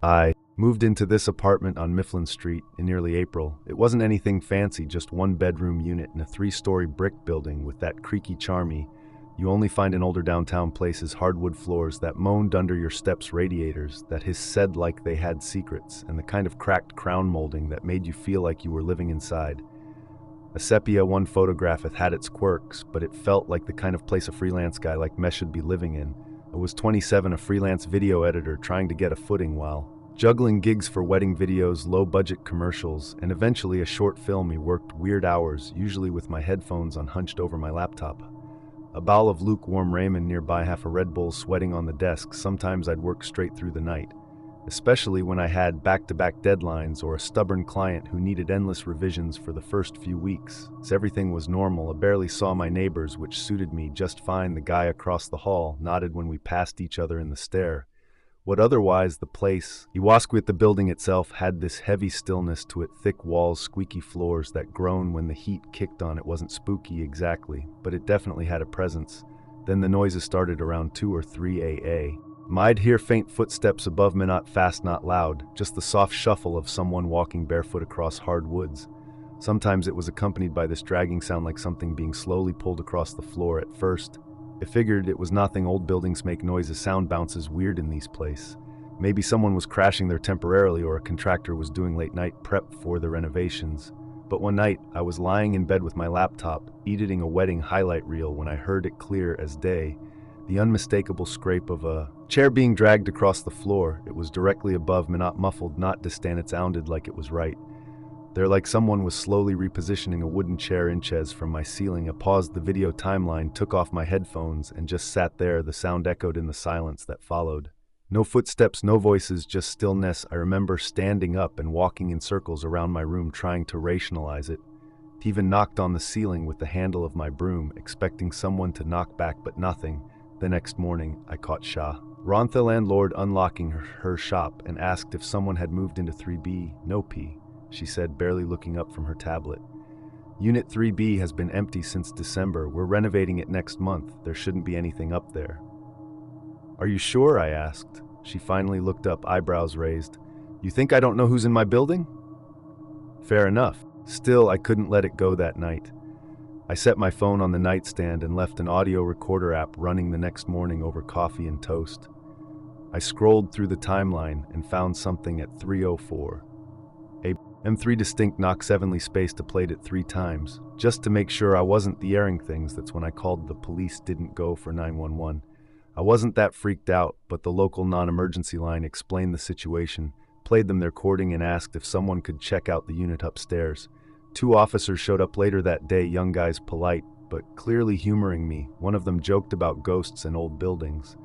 I moved into this apartment on Mifflin Street in early April. It wasn't anything fancy, just one bedroom unit in a 3-story brick building with that creaky charmy you only find in older downtown places, hardwood floors that moaned under your steps, radiators that hissed like they had secrets, and the kind of cracked crown molding that made you feel like you were living inside. A sepia one photograph had its quirks, but it felt like the kind of place a freelance guy like me should be living in. I was 27, a freelance video editor trying to get a footing while juggling gigs for wedding videos, low-budget commercials, and eventually a short film. I worked weird hours, usually with my headphones on hunched over my laptop. A bowl of lukewarm ramen nearby, half a Red Bull sweating on the desk. Sometimes I'd work straight through the night, especially when I had back-to-back deadlines or a stubborn client who needed endless revisions for the first few weeks. So everything was normal. I barely saw my neighbors, which suited me just fine. The guy across the hall nodded when we passed each other in the stair. What otherwise the place, Iwasquit, the building itself, had this heavy stillness to it, thick walls, squeaky floors that groan when the heat kicked on. It wasn't spooky exactly, but it definitely had a presence. Then the noises started around 2 or 3 a.m. I'd hear faint footsteps above me, not fast, not loud, just the soft shuffle of someone walking barefoot across hard woods. Sometimes it was accompanied by this dragging sound like something being slowly pulled across the floor. At first, I figured it was nothing. Old buildings make noises, sound bounces weird in these places. Maybe someone was crashing there temporarily or a contractor was doing late night prep for the renovations. But one night, I was lying in bed with my laptop, editing a wedding highlight reel when I heard it clear as day. The unmistakable scrape of a chair being dragged across the floor. It was directly above me, not muffled, not distant. It sounded like it was right there, like someone was slowly repositioning a wooden chair inches from my ceiling. I paused the video timeline, took off my headphones, and just sat there. The sound echoed in the silence that followed. No footsteps, no voices, just stillness. I remember standing up and walking in circles around my room, trying to rationalize it. I even knocked on the ceiling with the handle of my broom, expecting someone to knock back, but nothing. The next morning, I caught Sharon, the landlord, unlocking her shop and asked if someone had moved into 3B. No, P, she said, barely looking up from her tablet. Unit 3B has been empty since December. We're renovating it next month. There shouldn't be anything up there. Are you sure? I asked. She finally looked up, eyebrows raised. You think I don't know who's in my building? Fair enough. Still, I couldn't let it go that night. I set my phone on the nightstand and left an audio recorder app running the next morning over coffee and toast. I scrolled through the timeline and found something at 3:04. M3 distinct knock, 7ly spaced, played it 3 times, just to make sure I wasn't the airing things. That's when I called. The police didn't go for 911. I wasn't that freaked out, but the local non-emergency line explained the situation, played them their recording, and asked if someone could check out the unit upstairs. 2 officers showed up later that day, young guys, polite, but clearly humoring me. One of them joked about ghosts and old buildings.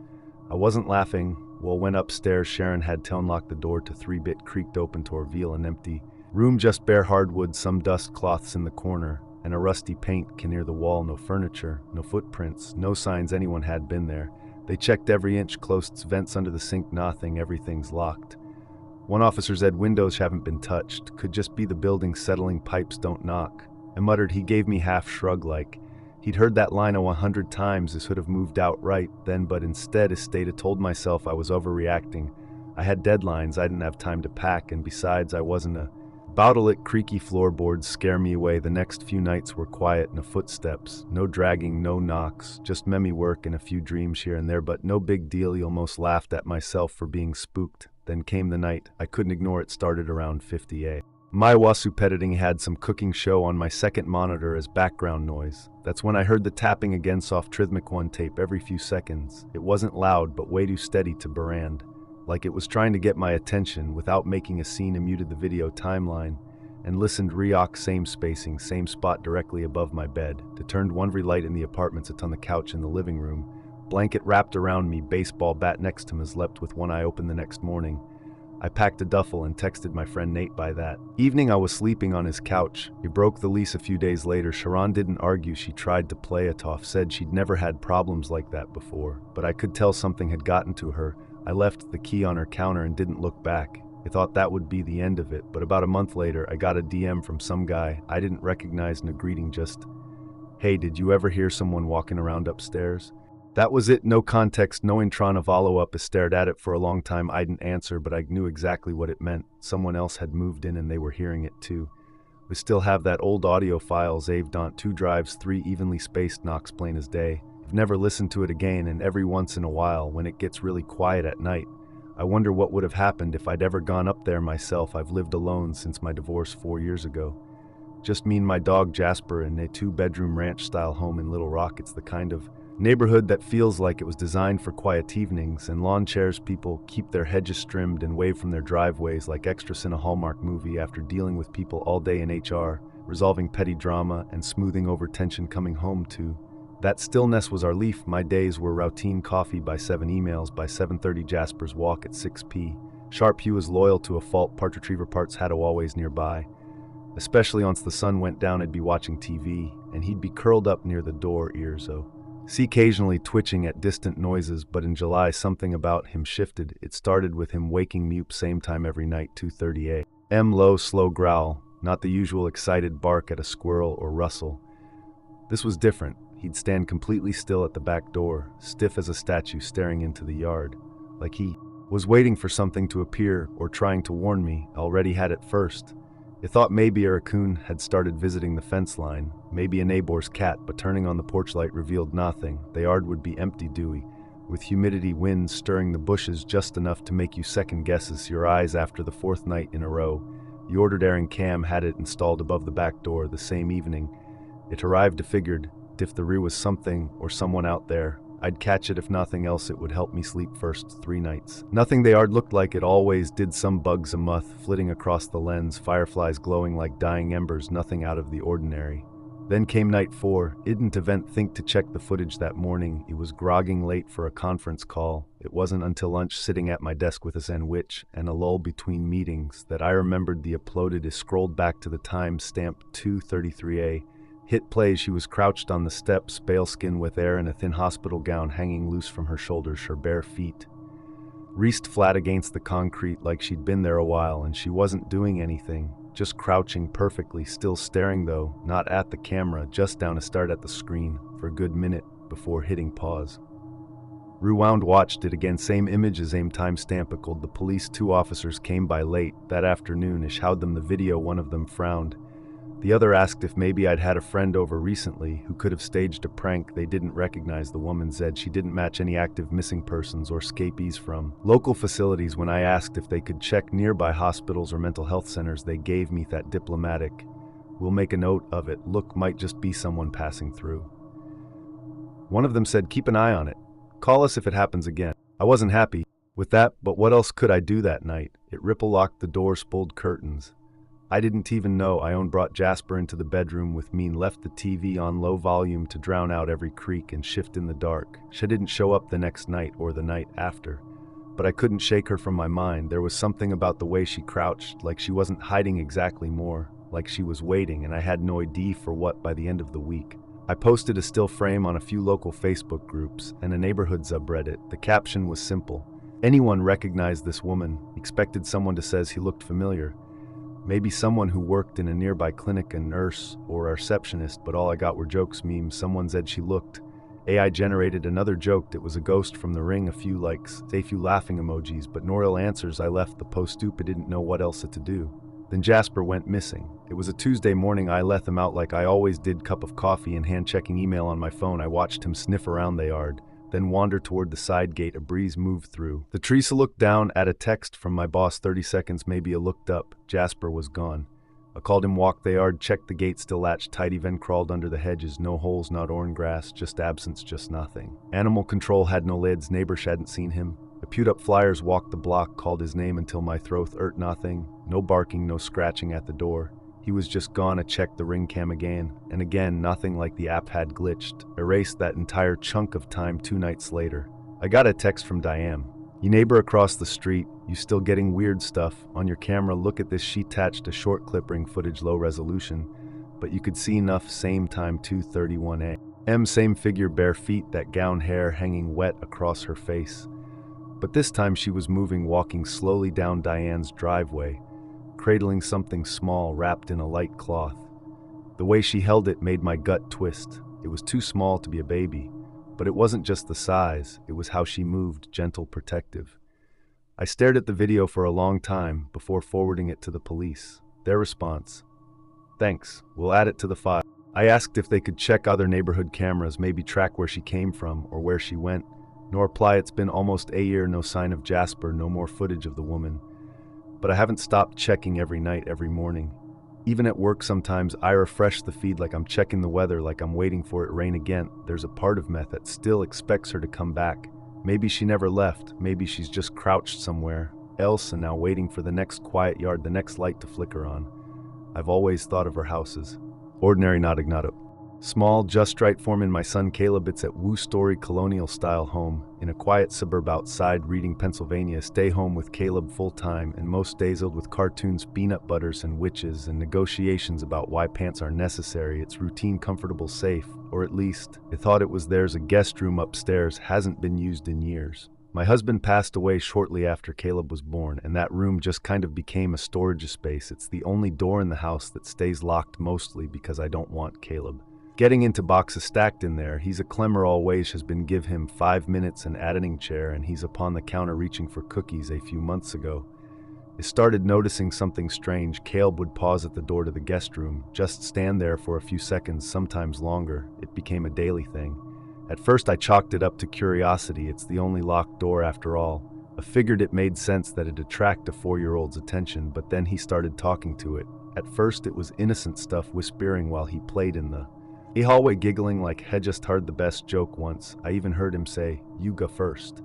I wasn't laughing. Well, went upstairs. Sharon had unlocked the door to 3-bit, creaked open to reveal an empty room, just bare hardwood, some dust cloths in the corner, and a rusty paint can near the wall. No furniture, no footprints, no signs anyone had been there. They checked every inch, closets, vents under the sink, nothing, everything's locked. One officer said windows haven't been touched, could just be the building settling, pipes don't knock. I muttered. He gave me half shrug like he'd heard that line 100 times. This would have moved out right then, but instead I told myself I was overreacting. I had deadlines, I didn't have time to pack, and besides, I wasn't a Bowdle-it. Creaky floorboards scare me away. The next few nights were quiet, no footsteps, no dragging, no knocks, just memmy work and a few dreams here and there, but no big deal. I almost laughed at myself for being spooked. Then came the night. I couldn't ignore it. Started around 50 a.m. My wasu editing had some cooking show on my second monitor as background noise. That's when I heard the tapping again, soft rhythmic one tape every few seconds. It wasn't loud, but way too steady to brand. Like it was trying to get my attention without making a scene. I muted the video timeline and listened. Reoc, same spacing, same spot directly above my bed. It turned one light in the apartment. It's on the couch in the living room. Blanket wrapped around me, baseball bat next to me. Slept with one eye open. The next morning, I packed a duffel and texted my friend Nate. By that evening, I was sleeping on his couch. He broke the lease a few days later. Sharon didn't argue. She tried to play it off, said she'd never had problems like that before, but I could tell something had gotten to her. I left the key on her counter and didn't look back. I thought that would be the end of it, but about a month later, I got a DM from some guy I didn't recognize, and a greeting, just, "Hey, did you ever hear someone walking around upstairs?" That was it, no context, no intron of follow-up. I stared at it for a long time. I didn't answer, but I knew exactly what it meant. Someone else had moved in and they were hearing it too. We still have that old audio file saved on 2 drives, 3 evenly spaced, knocks plain as day. I've never listened to it again, and every once in a while, when it gets really quiet at night, I wonder what would have happened if I'd ever gone up there myself. I've lived alone since my divorce 4 years ago. Just me and my dog Jasper in a 2-bedroom ranch-style home in Little Rock. It's the kind of neighborhood that feels like it was designed for quiet evenings and lawn chairs. People keep their hedges trimmed and wave from their driveways like extras in a Hallmark movie after dealing with people all day in HR, resolving petty drama and smoothing over tension coming home to. That stillness was our leaf. My days were routine: coffee by 7, emails by 7:30, Jasper's walk at 6 p. Sharp Hugh was loyal to a fault. Part retriever parts had always nearby. Especially once the sun went down, I'd be watching TV, and he'd be curled up near the door, ears see occasionally twitching at distant noises. But in July, something about him shifted. It started with him waking me up same time every night, 2:30 a.m. Low, slow growl, not the usual excited bark at a squirrel or rustle. This was different. He'd stand completely still at the back door, stiff as a statue, staring into the yard, like he was waiting for something to appear or trying to warn me. I already had it first. I thought maybe a raccoon had started visiting the fence line, maybe a neighbor's cat, but turning on the porch light revealed nothing. The yard would be empty, dewy, with humidity, winds stirring the bushes just enough to make you second guesses your eyes after the 4th night in a row. The ordered Aaron Cam had it installed above the back door the same evening. It arrived. I figured if there was something or someone out there, I'd catch it. If nothing else, it would help me sleep first 3 nights. Nothing the yard looked like it always did. Some bugs a moth flitting across the lens, fireflies glowing like dying embers, nothing out of the ordinary. Then came night 4. Didn't event think to check the footage that morning. It was grogging late for a conference call. It wasn't until lunch, sitting at my desk with a sandwich and a lull between meetings, that I remembered the uploaded. I scrolled back to the time stamp 2:33 a. Hit play. She was crouched on the steps, pale skin with air, and a thin hospital gown hanging loose from her shoulders. Her bare feet reached flat against the concrete like she'd been there a while, and she wasn't doing anything, just crouching perfectly still, staring, though not at the camera, just down. A start at the screen for a good minute before hitting pause. Rewound, watched it again, same images, same timestamp. Echoed. The police, 2 officers came by late that afternoon. I showed them the video. One of them frowned. The other asked if maybe I'd had a friend over recently who could have staged a prank. They didn't recognize the woman. Said she didn't match any active missing persons or escapees from local facilities. When I asked if they could check nearby hospitals or mental health centers, they gave me that diplomatic, "We'll make a note of it" look. Might just be someone passing through. One of them said, "Keep an eye on it. Call us if it happens again." I wasn't happy with that, but what else could I do that night? It ripple locked the door, spooled curtains. I didn't even know I brought Jasper into the bedroom with me and left the TV on low volume to drown out every creak and shift in the dark. She didn't show up the next night or the night after, but I couldn't shake her from my mind. There was something about the way she crouched, like she wasn't hiding exactly, more like she was waiting, and I had no idea for what. By the end of the week, I posted a still frame on a few local Facebook groups and a neighborhood subreddit. The caption was simple: "Anyone recognize this woman?" Expected someone to says he looked familiar. Maybe someone who worked in a nearby clinic, a nurse or a receptionist, but all I got were jokes, memes. Someone said she looked. AI generated another joke. It was a ghost from the ring. A few likes, a few laughing emojis, but no real answers. I left the post stupid, didn't know what else to do. Then Jasper went missing. It was a Tuesday morning. I let him out like I always did, cup of coffee in hand, checking email on my phone. I watched him sniff around the yard, then wander toward the side gate. A breeze moved through the trees. I looked down at a text from my boss. 30 seconds maybe. I looked up. Jasper was gone. I called him, walked the yard, checked the gate still latched tight, even crawled under the hedges. No holes, not orange grass, just absence, just nothing. Animal control had no lids. Neighbors hadn't seen him. I pewed up flyers, walked the block, called his name until my throat hurt. Nothing. No barking, no scratching at the door. He was just gone. I checked the ring cam again and again. Nothing, like the app had glitched. Erased that entire chunk of time. 2 nights later, I got a text from Diane. "You neighbor across the street, you still getting weird stuff on your camera? Look at this." She attached a short clip, ring footage, low resolution, but you could see enough. Same time, 2:31 a.m. Same figure, bare feet, that gown, hair hanging wet across her face. But this time she was moving, walking slowly down Diane's driveway, cradling something small wrapped in a light cloth. The way she held it made my gut twist. It was too small to be a baby, But it wasn't just the size, it was how she moved, gentle, protective. I stared at the video for a long time before forwarding it to the police. Their response: "Thanks, we'll add it to the file." I asked if they could check other neighborhood cameras, maybe track where she came from or where she went. No reply. It's been almost a year, no sign of Jasper, no more footage of the woman. But I haven't stopped checking every night, every morning. Even at work sometimes, I refresh the feed like I'm checking the weather, like I'm waiting for it to rain again. There's a part of me that still expects her to come back. Maybe she never left, maybe she's just crouched somewhere else and now waiting for the next quiet yard, the next light to flicker on. I've always thought of her houses. Ordinary, not ignoto. Small, just right form in my son Caleb. It's at Woo-story colonial-style home, in a quiet suburb outside Reading, Pennsylvania. Stay home with Caleb full-time, and most days filled with cartoons, peanut butters, and witches, and negotiations about why pants are necessary. It's routine, comfortable, safe, or at least, I thought it was. There's a guest room upstairs, hasn't been used in years. My husband passed away shortly after Caleb was born, and that room just kind of became a storage space. It's the only door in the house that stays locked, mostly because I don't want Caleb getting into boxes stacked in there. He's a clemmer always, has been give him 5 minutes an editing chair, and he's upon the counter reaching for cookies. A few months ago, I started noticing something strange. Caleb would pause at the door to the guest room, just stand there for a few seconds, sometimes longer. It became a daily thing. At first I chalked it up to curiosity. It's the only locked door after all. I figured it made sense that it'd attract a 4-year-old's attention, but then he started talking to it. At first it was innocent stuff, whispering while he played in the hallway, giggling like he just heard the best joke once. I even heard him say, "You go first."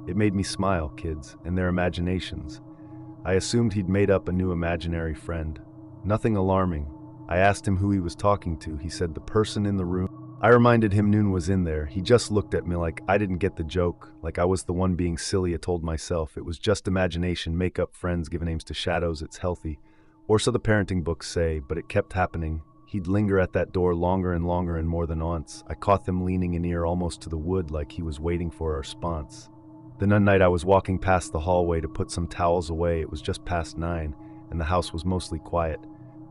It made me smile, kids, and their imaginations. I assumed he'd made up a new imaginary friend. Nothing alarming. I asked him who he was talking to. He said the person in the room. I reminded him Noon was in there. He just looked at me like I didn't get the joke, like I was the one being silly. I told myself it was just imagination, make up friends, give names to shadows, it's healthy. Or so the parenting books say, but it kept happening. He'd linger at that door longer and longer, and more than once. I caught them leaning in ear almost to the wood, like he was waiting for a response. Then one night I was walking past the hallway to put some towels away. It was just past 9, and the house was mostly quiet.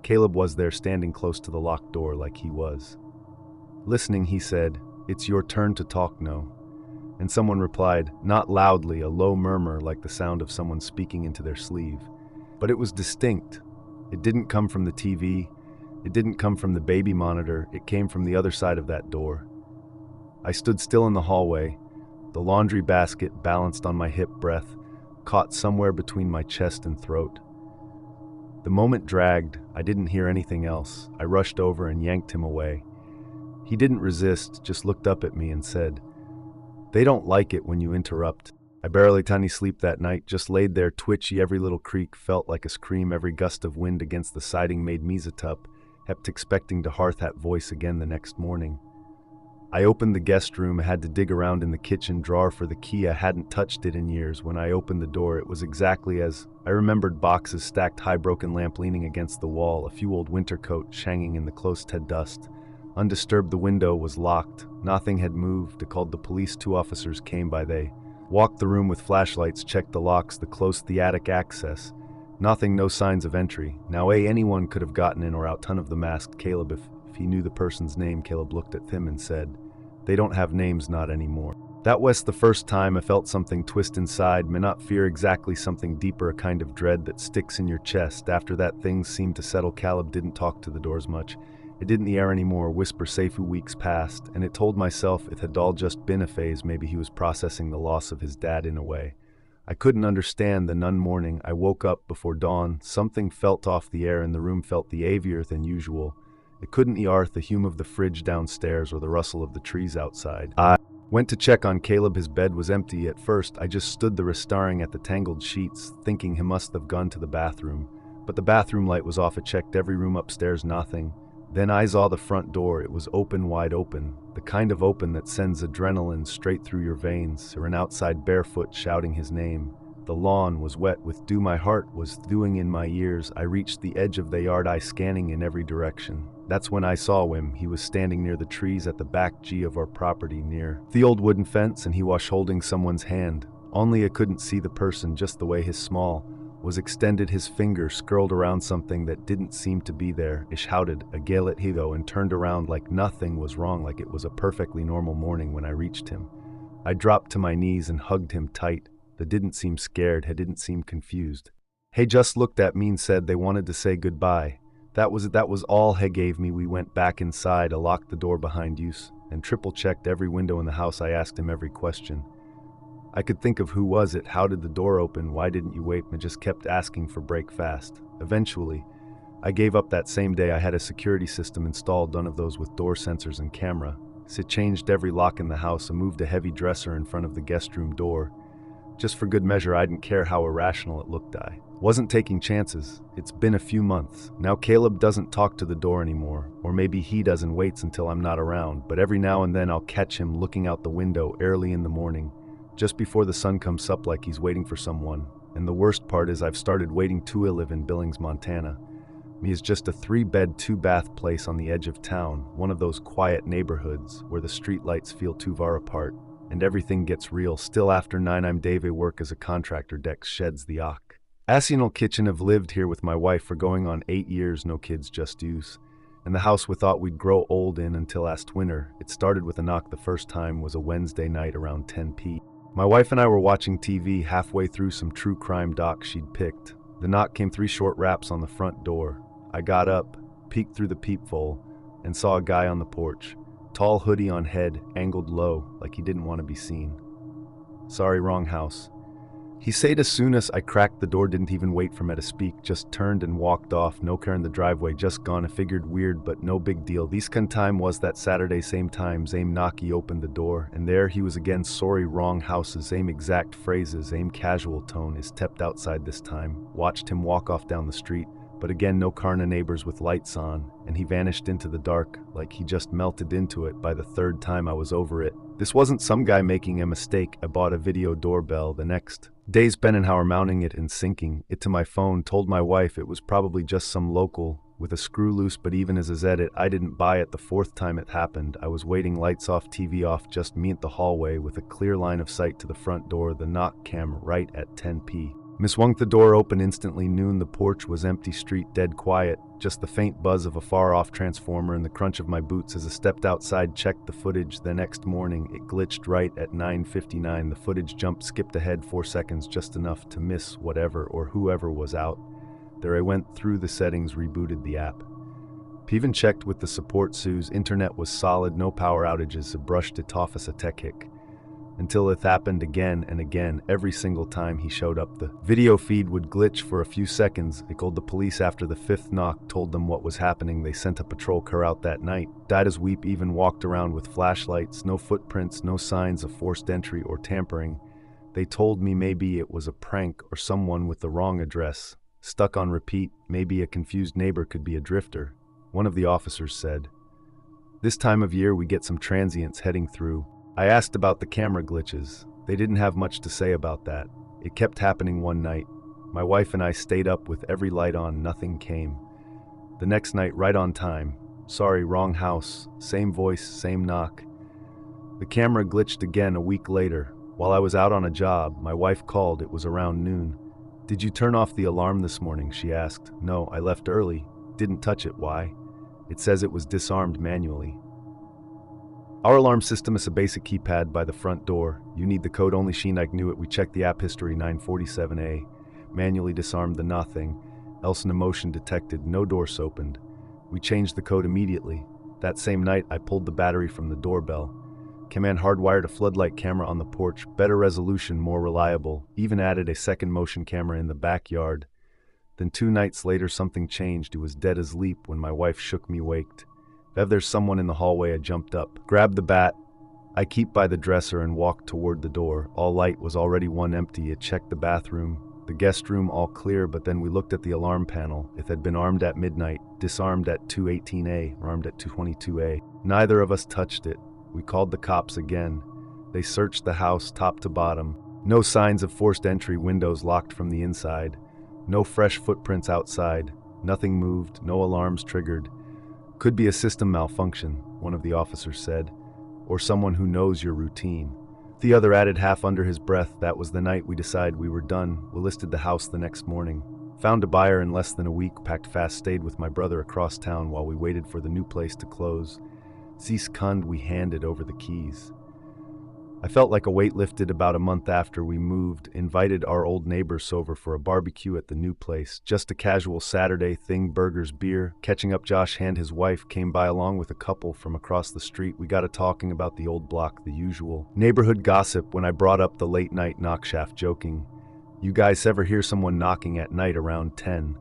Caleb was there, standing close to the locked door like he was listening. He said, "It's your turn to talk, no?" And someone replied, not loudly, a low murmur like the sound of someone speaking into their sleeve. But it was distinct. It didn't come from the TV. It didn't come from the baby monitor. It came from the other side of that door. I stood still in the hallway, the laundry basket balanced on my hip, breath caught somewhere between my chest and throat. The moment dragged. I didn't hear anything else. I rushed over and yanked him away. He didn't resist, just looked up at me and said, "They don't like it when you interrupt." I barely had any sleep that night, just laid there twitchy. Every little creak felt like a scream. Every gust of wind against the siding made me zitup. Kept expecting to hear that voice again the next morning. I opened the guest room. I had to dig around in the kitchen drawer for the key. I hadn't touched it in years. When I opened the door, it was exactly as I remembered: boxes stacked high, broken lamp leaning against the wall, a few old winter coats hanging in the close-ted dust. Undisturbed, the window was locked. Nothing had moved. I called the police. 2 officers came by. They walked the room with flashlights, checked the locks, the attic access. Nothing, no signs of entry. Now, anyone could have gotten in or out. Ton of the masked Caleb, if he knew the person's name. Caleb looked at him and said, "They don't have names, not anymore." That was the first time I felt something twist inside. May not fear exactly, something deeper, a kind of dread that sticks in your chest. After that, things seemed to settle. Caleb didn't talk to the doors much. It didn't the air anymore. Whisper safe. Weeks passed, and it told myself it had all just been a phase. Maybe he was processing the loss of his dad in a way I couldn't understand. The nun morning, I woke up before dawn. Something felt off the air in the room, felt the heavier than usual. It couldn't the hum of the fridge downstairs or the rustle of the trees outside. I went to check on Caleb. His bed was empty. At first, I just stood there staring at the tangled sheets, thinking he must have gone to the bathroom. But the bathroom light was off. I checked every room upstairs, nothing. Then I saw the front door. It was open, wide open, the kind of open that sends adrenaline straight through your veins. Or an outside barefoot shouting his name. The lawn was wet with dew. My heart was thawing in my ears. I reached the edge of the yard, eye scanning in every direction. That's when I saw him. He was standing near the trees at the back of our property, near the old wooden fence, and he was holding someone's hand. Only I couldn't see the person, just the way his small, was extended, his finger scurled around something that didn't seem to be there. I shouted, "Agelet higo," and turned around like nothing was wrong, like it was a perfectly normal morning when I reached him. I dropped to my knees and hugged him tight. They didn't seem scared, he didn't seem confused. He just looked at me and said they wanted to say goodbye. That was all he gave me. We went back inside, I locked the door behind us, and triple-checked every window in the house. I asked him every question. I could think of who was it, how did the door open, why didn't you wait, and just kept asking for break fast. Eventually, I gave up that same day. I had a security system installed, one of those with door sensors and camera. So it changed every lock in the house and moved a heavy dresser in front of the guest room door. Just for good measure, I didn't care how irrational it looked. I wasn't taking chances. It's been a few months. Now Caleb doesn't talk to the door anymore, or maybe he does and waits until I'm not around, but every now and then I'll catch him looking out the window early in the morning, just before the sun comes up, like he's waiting for someone. And the worst part is I've started waiting too. I live in Billings, Montana. Me is just a 3-bed, 2-bath place on the edge of town, one of those quiet neighborhoods where the streetlights feel too far apart, and everything gets real. Still after 9 I'm Dave. I work as a contractor. Dex sheds the ock. Asianal kitchen. Have lived here with my wife for going on 8 years, no kids, just use. And the house we thought we'd grow old in until last winter. It started with a knock. The first time was a Wednesday night around 10 p. My wife and I were watching TV, halfway through some true crime doc she'd picked. The knock came 3 short raps on the front door. I got up, peeked through the peephole, and saw a guy on the porch. Tall hoodie on head, angled low, like he didn't want to be seen. "Sorry, wrong house." He said as soon as I cracked the door, didn't even wait for me to speak, just turned and walked off. No car in the driveway, just gone. I figured weird, but no big deal. This kind time was that Saturday, same time, same knock. He opened the door, and there he was again. "Sorry, wrong houses," same exact phrases, same casual tone. I stepped outside this time, watched him walk off down the street, but again no car, no neighbors with lights on, and he vanished into the dark, like he just melted into it. By the 3rd time I was over it. This wasn't some guy making a mistake. I bought a video doorbell. The next day's Benenhauer, mounting it and syncing it to my phone. Told my wife it was probably just some local with a screw loose, but even as I said it, I didn't buy it. The 4th time it happened, I was waiting, lights off, TV off, just me at the hallway with a clear line of sight to the front door. The knock cam right at 10 p. Swung the door open instantly. Noon. The porch was empty, street dead quiet, just the faint buzz of a far-off transformer and the crunch of my boots as I stepped outside, checked the footage. The next morning, it glitched right at 9:59. The footage skipped ahead 4 seconds, just enough to miss whatever or whoever was out. There I went through the settings, rebooted the app. Even checked with the support Sue's. Internet was solid, no power outages. I brushed it off as a tech hick. Until it happened again and again. Every single time he showed up, the video feed would glitch for a few seconds. I called the police after the 5th knock, told them what was happening. They sent a patrol car out that night. Died as weep, even walked around with flashlights. No footprints, no signs of forced entry or tampering. They told me maybe it was a prank or someone with the wrong address. Stuck on repeat, maybe a confused neighbor could be a drifter. One of the officers said, "This time of year we get some transients heading through." I asked about the camera glitches. They didn't have much to say about that. It kept happening one night. My wife and I stayed up with every light on, nothing came. The next night, right on time. "Sorry, wrong house." Same voice, same knock. The camera glitched again a week later. While I was out on a job, my wife called. It was around noon. "Did you turn off the alarm this morning?" she asked. "No, I left early. Didn't touch it. Why?" "It says it was disarmed manually." Our alarm system is a basic keypad by the front door. You need the code. Only Sheenike knew it. We checked the app history. 947A. Manually disarmed the nothing. Else an emotion detected. No doors opened. We changed the code immediately. That same night, I pulled the battery from the doorbell. Command hardwired a floodlight camera on the porch. Better resolution, more reliable. Even added a second motion camera in the backyard. Then 2 nights later, something changed. It was dead as leap when my wife shook me waked. "Bev, there's someone in the hallway." I jumped up, grabbed the bat. I keep by the dresser and walked toward the door. All light was already one empty. It checked the bathroom, the guest room, all clear, but then we looked at the alarm panel. It had been armed at midnight, disarmed at 2:18 a, armed at 2:22 a. Neither of us touched it. We called the cops again. They searched the house top to bottom. No signs of forced entry, windows locked from the inside. No fresh footprints outside. Nothing moved, no alarms triggered. "Could be a system malfunction," one of the officers said, "or someone who knows your routine." The other added half under his breath, that was the night we decided we were done. We listed the house the next morning. Found a buyer in less than a week, packed fast, stayed with my brother across town while we waited for the new place to close. Zeus Kund, we handed over the keys. I felt like a weight lifted about a month after we moved, invited our old neighbors over for a barbecue at the new place. Just a casual Saturday thing, burgers, beer. Catching up, Josh and his wife came by along with a couple from across the street. We got to talking about the old block, the usual neighborhood gossip when I brought up the late night knockshaft, joking. You guys ever hear someone knocking at night around 10?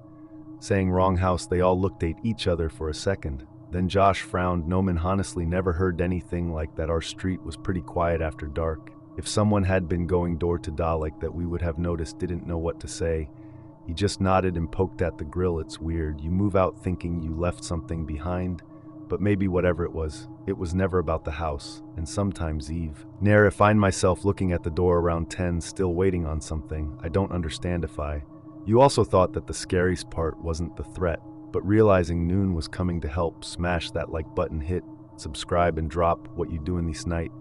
Saying wrong house, they all looked at each other for a second. Then Josh frowned. No man, honestly never heard anything like that. Our street was pretty quiet after dark. If someone had been going door to door like that, we would have noticed. Didn't know what to say. He just nodded and poked at the grill. It's weird. You move out thinking you left something behind, but maybe whatever it was never about the house. And sometimes Eve. Ne'er, I find myself looking at the door around 10, still waiting on something. I don't understand if I. You also thought that the scariest part wasn't the threat, but realizing noon was coming to help. Smash that like button, hit subscribe, and drop what you do in these night.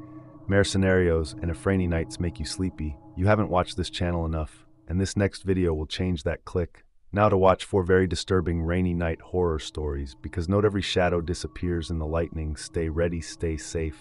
Mere scenarios and afrainy nights make you sleepy. You haven't watched this channel enough, and this next video will change that. Click now to watch 4 very disturbing rainy night horror stories, because not every shadow disappears in the lightning. Stay ready, stay safe.